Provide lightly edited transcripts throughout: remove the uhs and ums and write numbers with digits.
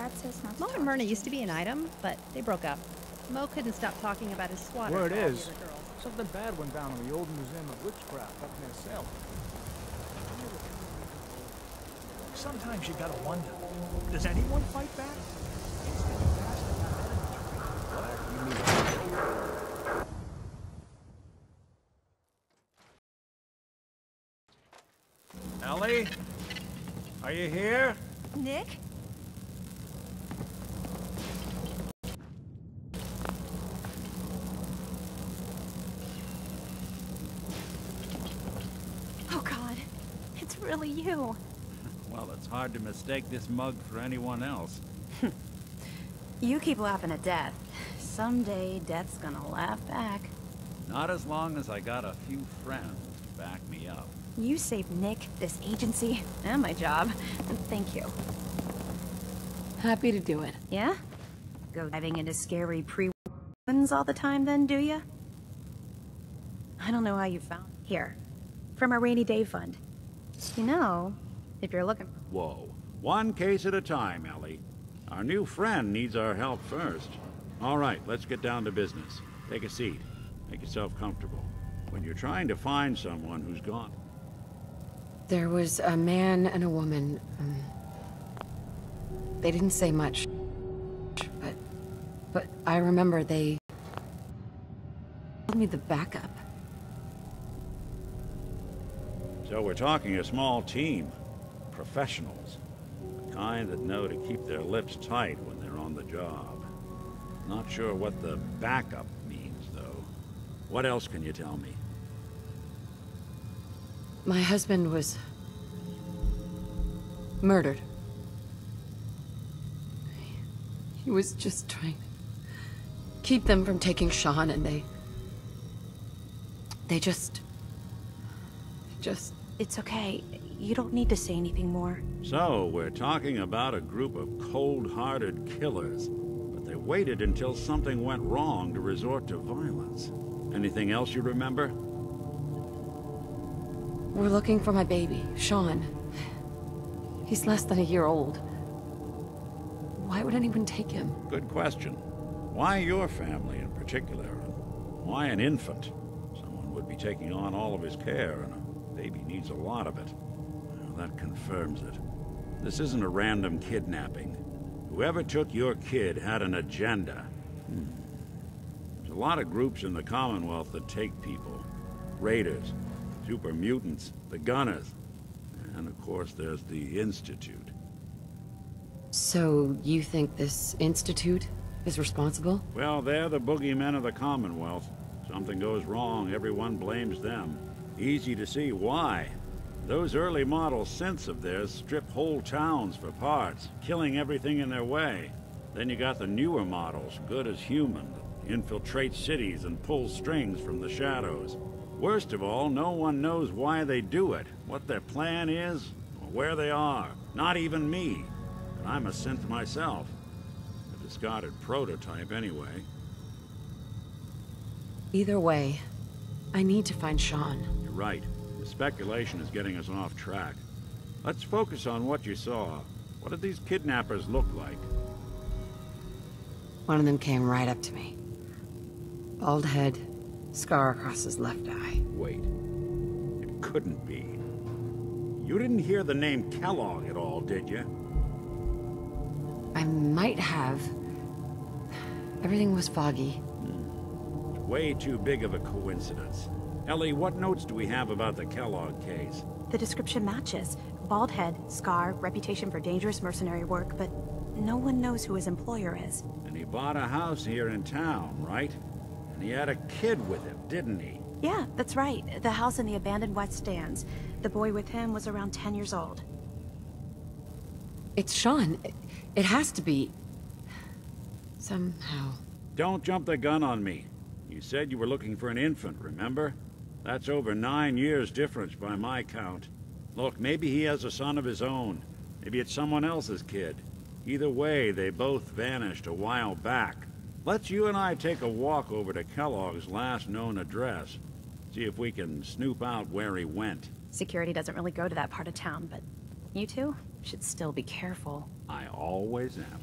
Dad says not to Mo talk and Myrna to used to be an item, but they broke up. Mo couldn't stop talking about his swatter. Word to all the is, other girls. something bad went down in the old Museum of Witchcraft up near Salem. Sometimes you gotta wonder, does anyone fight back? Ellie? Are you here? Nick? Oh God, it's really you. Well, it's hard to mistake this mug for anyone else. You keep laughing at Death. Someday, Death's gonna laugh back. Not as long as I got a few friends to back me up. You saved Nick, this agency, and my job. And thank you. Happy to do it. Yeah? Go diving into scary pre-ones all the time then, do ya? I don't know how you found here. From a rainy day fund. You know, if you're looking... Whoa. One case at a time, Ellie. Our new friend needs our help first. All right, let's get down to business. Take a seat. Make yourself comfortable. When you're trying to find someone who's gone... There was a man and a woman. They didn't say much, but I remember they told me the backup. So we're talking a small team. Professionals. The kind that know to keep their lips tight when they're on the job. Not sure what the backup means, though. What else can you tell me? My husband was murdered. He was just trying to keep them from taking Sean, and they just... It's okay. You don't need to say anything more. So, we're talking about a group of cold-hearted killers, but they waited until something went wrong to resort to violence. Anything else you remember? We're looking for my baby, Sean. He's less than a year old. Why would anyone take him? Good question. Why your family in particular? Why an infant? Someone would be taking on all of his care, and a baby needs a lot of it. Well, that confirms it. This isn't a random kidnapping. Whoever took your kid had an agenda. There's a lot of groups in the Commonwealth that take people. Raiders, super mutants, the Gunners, and of course there's the Institute. So, you think this Institute is responsible? Well, they're the boogeymen of the Commonwealth. Something goes wrong, everyone blames them. Easy to see why. Those early model synths of theirs strip whole towns for parts, killing everything in their way. Then you got the newer models, good as human, that infiltrate cities and pull strings from the shadows. Worst of all, no one knows why they do it, what their plan is, or where they are. Not even me. And I'm a synth myself. A discarded prototype anyway. Either way, I need to find Sean. You're right. The speculation is getting us off track. Let's focus on what you saw. What did these kidnappers look like? One of them came right up to me. Bald head, scar across his left eye. Wait. It couldn't be. You didn't hear the name Kellogg at all, did you? I might have. Everything was foggy. It's way too big of a coincidence. Ellie, what notes do we have about the Kellogg case? The description matches. Bald head, scar, reputation for dangerous mercenary work, but no one knows who his employer is. And he bought a house here in town, right? And he had a kid with him, didn't he? Yeah, that's right. The house in the abandoned West Stands. The boy with him was around 10 years old. It's Sean. It has to be. Somehow. Don't jump the gun on me. You said you were looking for an infant, remember? That's over 9 years difference by my count. Look, maybe he has a son of his own. Maybe it's someone else's kid. Either way, they both vanished a while back. Let's you and I take a walk over to Kellogg's last known address. See if we can snoop out where he went. Security doesn't really go to that part of town, but you two should still be careful. I always am.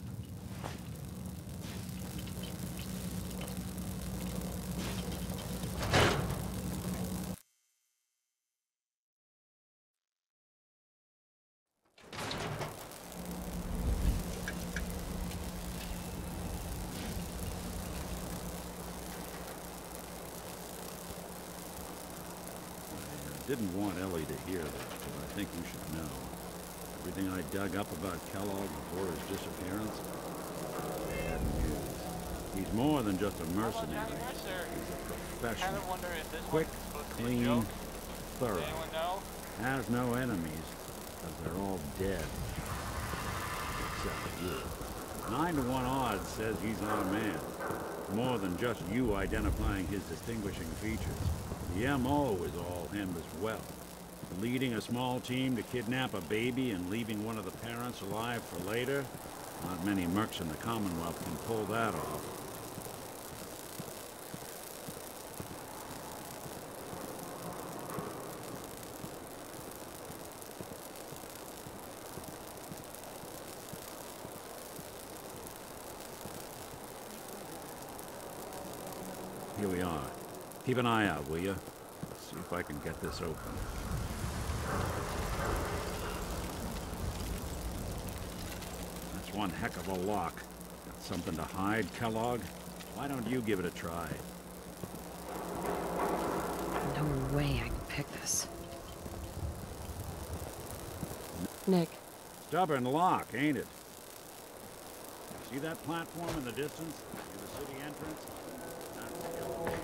Didn't want Ellie to hear this, but I think you should know. Everything I dug up about Kellogg before his disappearance, bad news. He's more than just a mercenary. He's a professional. Quick, clean, thorough. Has no enemies, because they're all dead. Except you. 9 to 1 odds says he's our man. More than just you identifying his distinguishing features. The M.O. is all him as well. Leading a small team to kidnap a baby and leaving one of the parents alive for later? Not many mercs in the Commonwealth can pull that off. Here we are. Keep an eye out, will you? See if I can get this open. That's one heck of a lock. Got something to hide, Kellogg? Why don't you give it a try? No way I can pick this. Nick. Stubborn lock, ain't it? See that platform in the distance? Near the city entrance? That's the elevator.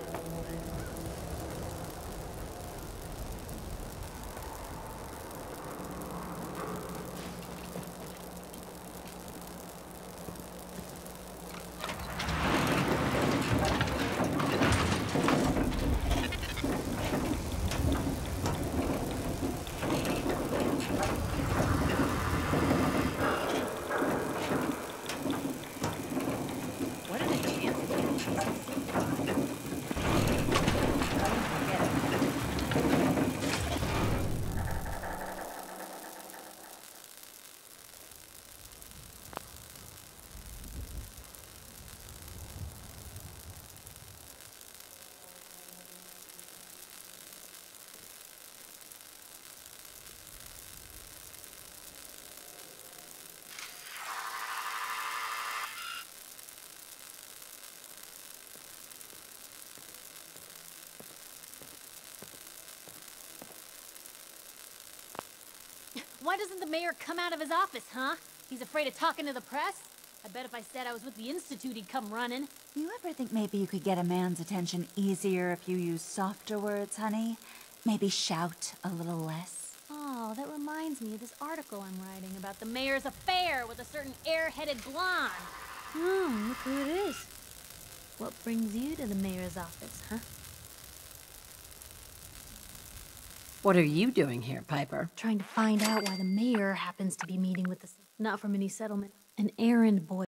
What are the chances? Why doesn't the mayor come out of his office, huh? He's afraid of talking to the press? I bet if I said I was with the Institute, he'd come running. You ever think maybe you could get a man's attention easier if you use softer words, honey? Maybe shout a little less? Oh, that reminds me of this article I'm writing about the mayor's affair with a certain airheaded blonde. Oh, look who it is. What brings you to the mayor's office, huh? What are you doing here, Piper? Trying to find out why the mayor happens to be meeting with the... Not from any settlement. An errand boy